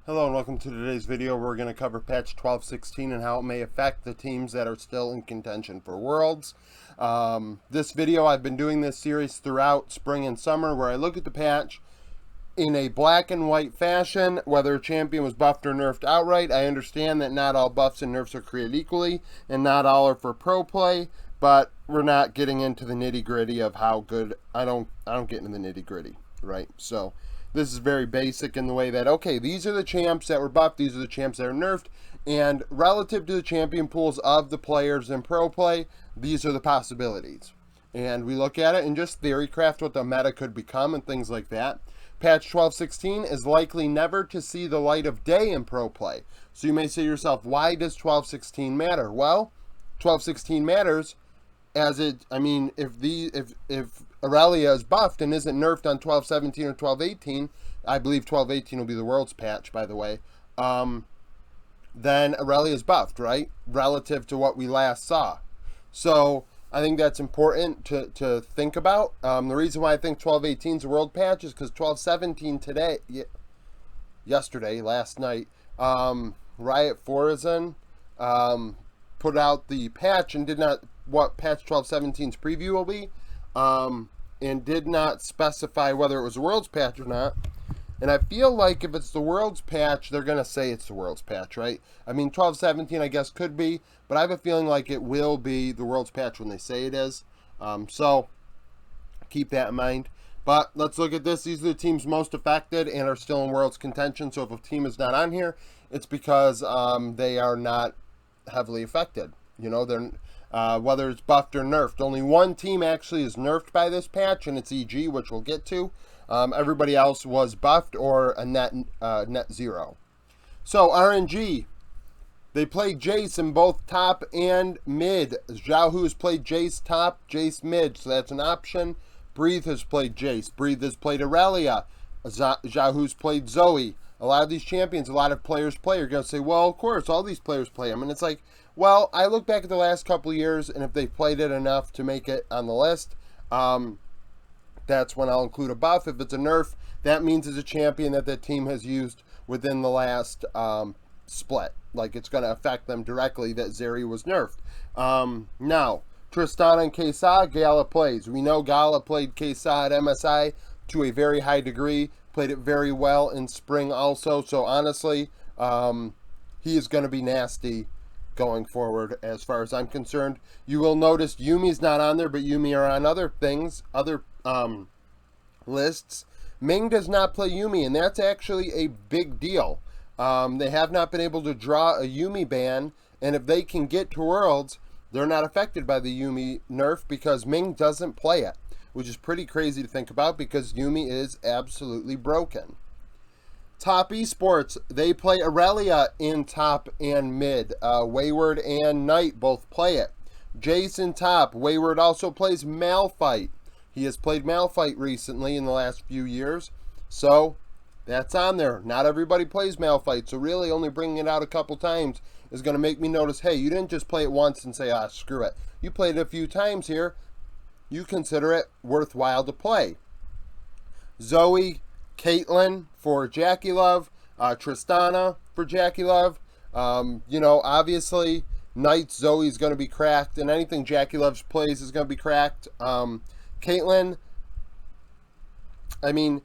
Hello and welcome to today's video. We're going to cover patch 12.16 and how it may affect the teams that are still in contention for Worlds. This video, I've been doing this series throughout spring and summer where I look at the patch in a black and white fashion, whether a champion was buffed or nerfed outright. I understand that not all buffs and nerfs are created equally and not all are for pro play, but we're not getting into the nitty gritty of how good. I don't get into the nitty gritty, right? So this is very basic in the way that, okay, these are the champs that were buffed, these are the champs that are nerfed, and relative to the champion pools of the players in pro play, these are the possibilities. And we look at it and just theory craft what the meta could become and things like that. Patch 12.16 is likely never to see the light of day in pro play. So you may say to yourself, why does 12.16 matter? Well, 12.16 matters as it, I mean, if Aurelia is buffed and isn't nerfed on 12.17 or 12.18, I believe 12.18 will be the World's patch, by the way, then Aurelia is buffed, right? Relative to what we last saw. So I think that's important to think about. The reason why I think 12.18 is a World patch is because 12.17 today, yesterday, last night, Riot Forzen put out the patch and did not, what patch 12.17's preview will be, and did not specify whether it was a World's patch or not. And I feel like if it's the World's patch, they're going to say it's the World's patch, right? I mean, 12.17 I guess could be, but I have a feeling like it will be the World's patch when they say it is. So keep that in mind. But let's look at this. These are the teams most affected and are still in World's contention. So if a team is not on here, it's because they are not heavily affected. You know, they're whether it's buffed or nerfed. Only one team actually is nerfed by this patch, and it's EG, which we'll get to. Everybody else was buffed or a net zero. So RNG, they played Jace in both top and mid. Xiaohu has played Jace top, Jace mid, so that's an option. Breathe has played Jace. Breathe has played Aurelia. Xiaohu's played Zoe. A lot of these champions, a lot of players play. You're going to say, well, of course, all these players play them. And it's like, well, I look back at the last couple of years, and if they've played it enough to make it on the list, that's when I'll include a buff. If it's a nerf, that means it's a champion that the team has used within the last split. Like, it's going to affect them directly that Zeri was nerfed. Now, Tristana and Kesa, Gala plays. We know Gala played Kesa at MSI to a very high degree. Played it very well in spring also. So, honestly, he is going to be nasty going forward as far as I'm concerned. You will notice Yumi's not on there, but Yumi are on other things, other lists. Ming does not play Yumi, and that's actually a big deal. They have not been able to draw a Yumi ban, and if they can get to Worlds, they're not affected by the Yumi nerf because Ming doesn't play it, which is pretty crazy to think about because Yumi is absolutely broken. Top Esports, they play Aurelia in top and mid. Wayward and Knight both play it. Jason top. Wayward also plays Malphite. He has played Malphite recently in the last few years. So that's on there. Not everybody plays Malphite. So really only bringing it out a couple times is going to make me notice, hey, you didn't just play it once and say, screw it. You played it a few times here. You consider it worthwhile to play. Zoe, Caitlyn for Jackie Love, Tristana for Jackie Love. You know, obviously, Knight Zoe's going to be cracked, and anything Jackie Love plays is going to be cracked. Caitlyn, I mean,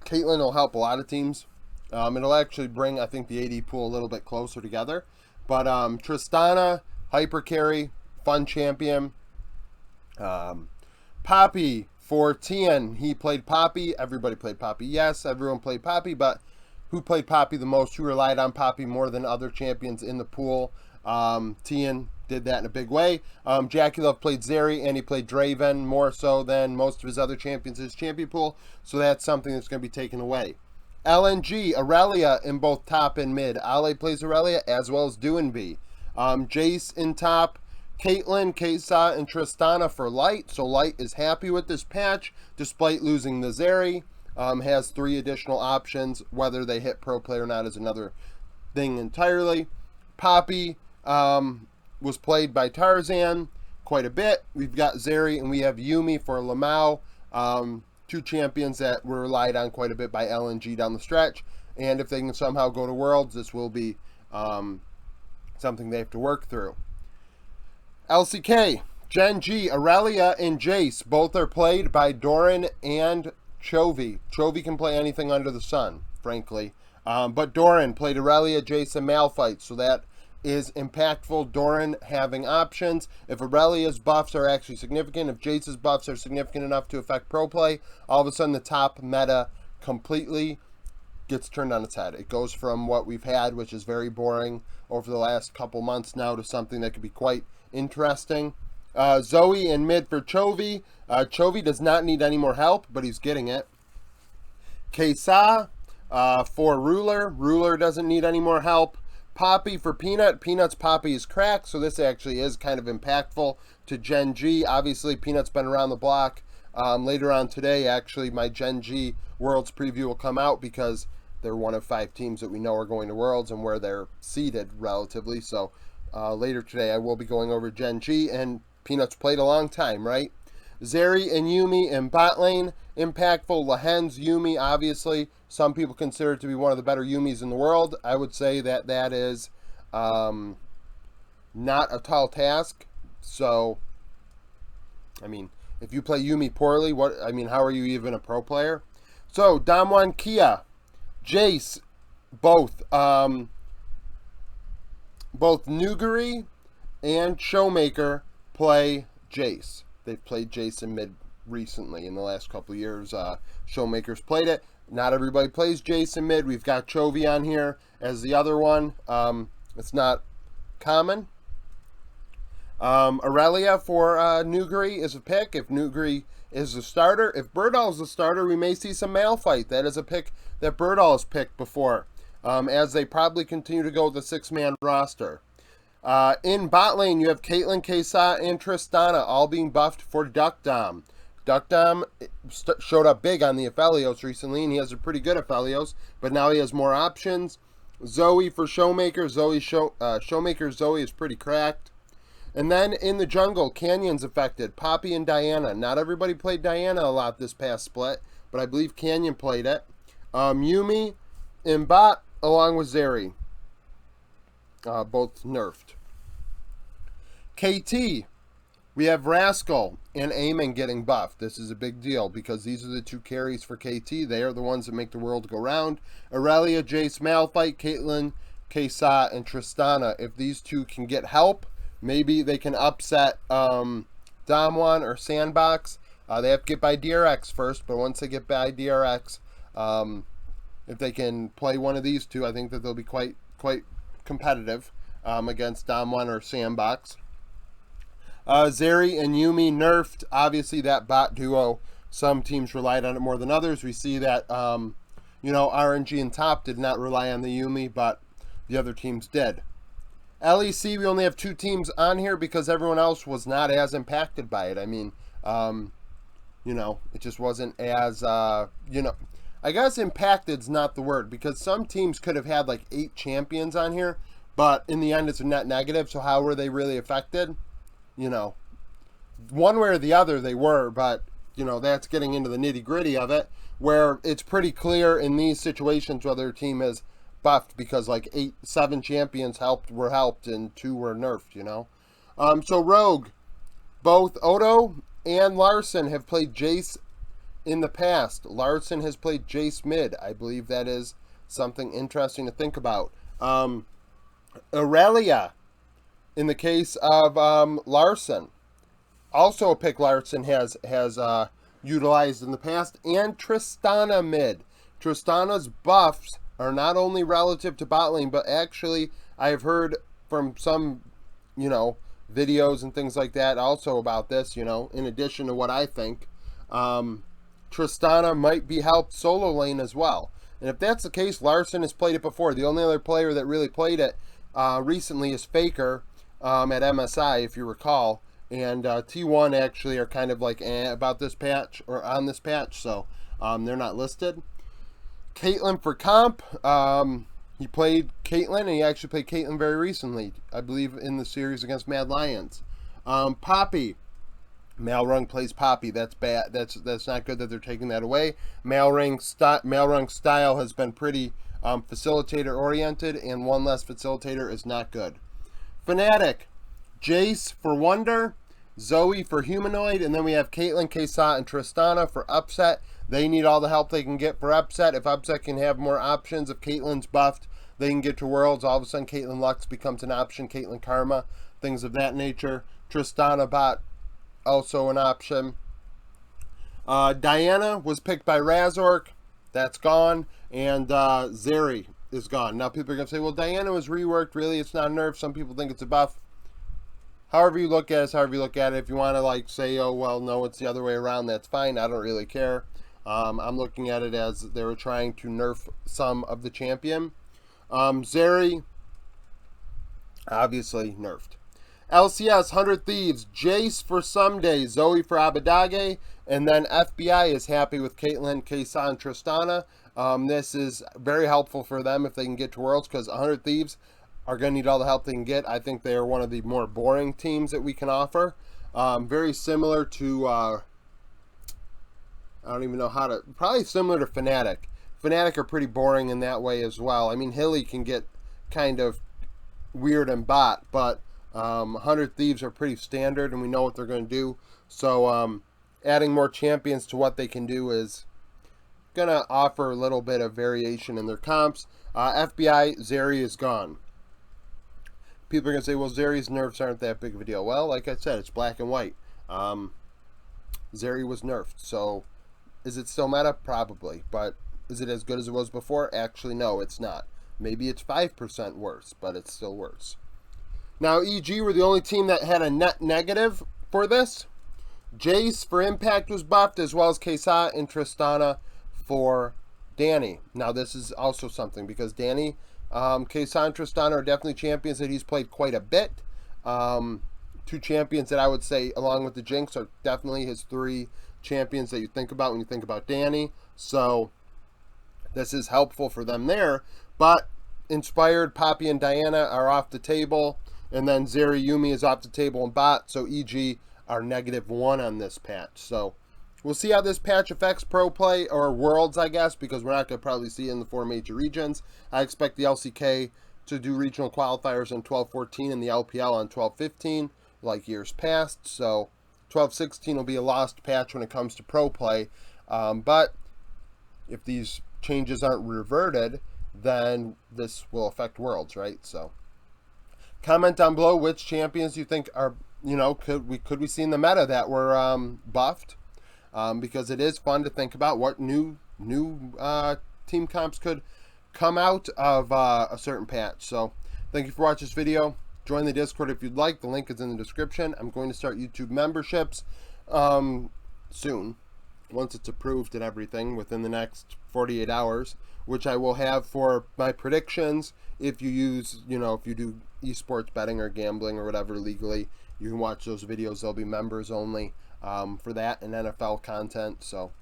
Caitlyn will help a lot of teams. It'll actually bring, I think, the AD pool a little bit closer together. But Tristana, hyper carry, fun champion. Poppy for Tien, he played Poppy. Everybody played Poppy. Yes, everyone played Poppy, but who played Poppy the most? Who relied on Poppy more than other champions in the pool? Tien did that in a big way. Jackie Love played Zeri, and he played Draven more so than most of his other champions in his champion pool, so that's something that's going to be taken away. LNG, Aurelia in both top and mid. Ale plays Aurelia as well as Duenby. Jace in top. Caitlyn, Kesa, and Tristana for Light. So Light is happy with this patch, despite losing the Zeri. Has 3 additional options. Whether they hit pro play or not is another thing entirely. Poppy was played by Tarzan quite a bit. We've got Zeri and we have Yumi for Lamau. two champions that were relied on quite a bit by LNG down the stretch. And if they can somehow go to Worlds, this will be something they have to work through. LCK, Gen.G, Aurelia, and Jace both are played by Doran and Chovy. Chovy can play anything under the sun, frankly. But Doran played Aurelia, Jace, and Malphite, so that is impactful. Doran having options. If Aurelia's buffs are actually significant, if Jace's buffs are significant enough to affect pro play, all of a sudden the top meta completely gets turned on its head. It goes from what we've had, which is very boring over the last couple months now, to something that could be quite interesting. Zoe in mid for Chovy. Chovy does not need any more help, but he's getting it. Kesa for Ruler. Ruler doesn't need any more help. Poppy for Peanut. Peanut's Poppy is cracked, so this actually is kind of impactful to Gen.G. Obviously, Peanut's been around the block. Later on today, actually, my Gen.G Worlds preview will come out because they're one of 5 teams that we know are going to Worlds and where they're seeded relatively. So later today, I will be going over Gen.G, and Peanut's played a long time, right? Zeri and Yuumi in bot lane, impactful. Lahen's Yuumi, obviously, some people consider it to be one of the better Yuumis in the world. I would say that that is not a tall task. So, I mean, if you play Yuumi poorly, how are you even a pro player? So, DWG KIA, Jace, both Nuguri and Showmaker play Jace. They've played Jace in mid recently in the last couple of years. Showmaker's played it. Not everybody plays Jace in mid. We've got Chovy on here as the other one. It's not common. Aurelia for Nuguri is a pick. If Nuguri is the starter, if Birdall is the starter, we may see some Malphite. That is a pick that Birdall has picked before, as they probably continue to go with the 6-man roster. In bot lane, you have Caitlyn, Kesa, and Tristana all being buffed for Duck Dom. Duck Dom showed up big on the Aphelios recently, and he has a pretty good Aphelios, but now he has more options. Zoe for Showmaker. Showmaker Zoe is pretty cracked. And then in the jungle, Canyon's affected. Poppy and Diana. Not everybody played Diana a lot this past split, but I believe Canyon played it. Yuumi in bot along with Zeri. Both nerfed. KT, we have Rascal and Eamon getting buffed. This is a big deal because these are the 2 carries for KT. They are the ones that make the world go round. Aurelia, Jace, Malphite, Caitlyn, Kesa, and Tristana. If these 2 can get help, maybe they can upset Damwon or Sandbox. They have to get by DRX first, but once they get by DRX, if they can play one of these 2, I think that they'll be quite competitive against Damwon or Sandbox. Zeri and Yuumi nerfed. Obviously, that bot duo, some teams relied on it more than others. We see that, RNG and Top did not rely on the Yuumi, but the other teams did. LEC, we only have 2 teams on here because everyone else was not as impacted by it. I mean, it just wasn't as, I guess impacted's not the word, because some teams could have had like 8 champions on here, but in the end it's a net negative, so how were they really affected? One way or the other they were, but, that's getting into the nitty-gritty of it, where it's pretty clear in these situations whether a team is buffed because like 7 champions were helped and 2 were nerfed, So Rogue, both Odo and Larson have played Jace in the past. Larson has played Jace mid. I believe that is something interesting to think about. Aurelia, in the case of Larson, also a pick Larson has utilized in the past, and Tristana mid. Tristana's buffs are not only relative to bot lane, but actually I have heard from some, videos and things like that also about this, in addition to what I think, Tristana might be helped solo lane as well. And if that's the case, Larson has played it before. The only other player that really played it recently is Faker at MSI, if you recall. And T1 actually are kind of like about this patch, or on this patch, so they're not listed. Caitlyn for comp. He played Caitlyn, and he actually played Caitlyn very recently, I believe in the series against Mad Lions. Poppy Malrung plays Poppy. That's bad. That's not good that they're taking that away. Malrung style has been pretty facilitator oriented, and one less facilitator is not good. Fnatic, Jace for Wonder, Zoe for Humanoid, and then we have Caitlyn, Kesa, and Tristana for Upset. They need all the help they can get for Upset. If Upset can have more options, if Caitlyn's buffed, they can get to Worlds. All of a sudden, Caitlyn Lux becomes an option, Caitlyn Karma, things of that nature. Tristana bot, also an option. Diana was picked by Razork. That's gone. And Zeri is gone. Now people are going to say, well, Diana was reworked. Really, it's not a nerf. Some people think it's a buff. However you look at it, however you look at it. If you want to like say, oh, well, no, it's the other way around, that's fine. I don't really care. I'm looking at it as they were trying to nerf some of the champion. Zeri, obviously nerfed. LCS, 100 Thieves, Jace for Someday, Zoe for Abadage, and then FBI is happy with Caitlyn, Kesa, and Tristana. This is very helpful for them if they can get to Worlds, because 100 Thieves are going to need all the help they can get. I think they are one of the more boring teams that we can offer. Very similar to, I don't even know how to, probably similar to Fnatic. Fnatic are pretty boring in that way as well. I mean, Hilly can get kind of weird and bot, but 100 Thieves are pretty standard, and we know what they're going to do. So adding more champions to what they can do is going to offer a little bit of variation in their comps. FBI, Zeri is gone. People are going to say, well, Zeri's nerfs aren't that big of a deal. Well, like I said, it's black and white. Zeri was nerfed, so is it still meta? Probably. But is it as good as it was before? Actually, no, it's not. Maybe it's 5% worse, but it's still worse. Now, EG were the only team that had a net negative for this. Jace for Impact was buffed, as well as Kesa and Tristana for Danny. Now, this is also something, because Danny, Kesa and Tristana are definitely champions that he's played quite a bit. Two champions that I would say, along with the Jinx, are definitely his three champions that you think about when you think about Danny. So, this is helpful for them there. But Inspired, Poppy, and Diana are off the table. And then Zeri, Yumi is off the table and bot. So EG are -1 on this patch. So we'll see how this patch affects pro play, or Worlds, I guess, because we're not going to probably see it in the 4 major regions. I expect the LCK to do regional qualifiers on 12-14 and the LPL on 12-15, like years past. So 12-16 will be a lost patch when it comes to pro play. But if these changes aren't reverted, then this will affect Worlds, right? So comment down below which champions you think are, you know, could we see in the meta that were buffed, because it is fun to think about what new team comps could come out of a certain patch. So thank you for watching this video. Join the Discord if you'd like. The link is in the description. I'm going to start YouTube memberships soon, once it's approved and everything, within the next 48 hours, which I will have for my predictions. If you use, you know, if you do esports betting or gambling or whatever legally, you can watch those videos. They'll be members only for that, and NFL content. So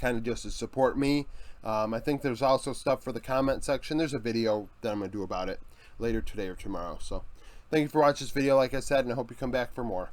kind of just to support me. I think there's also stuff for the comment section. There's a video that I'm going to do about it later today or tomorrow. So thank you for watching this video, like I said, and I hope you come back for more.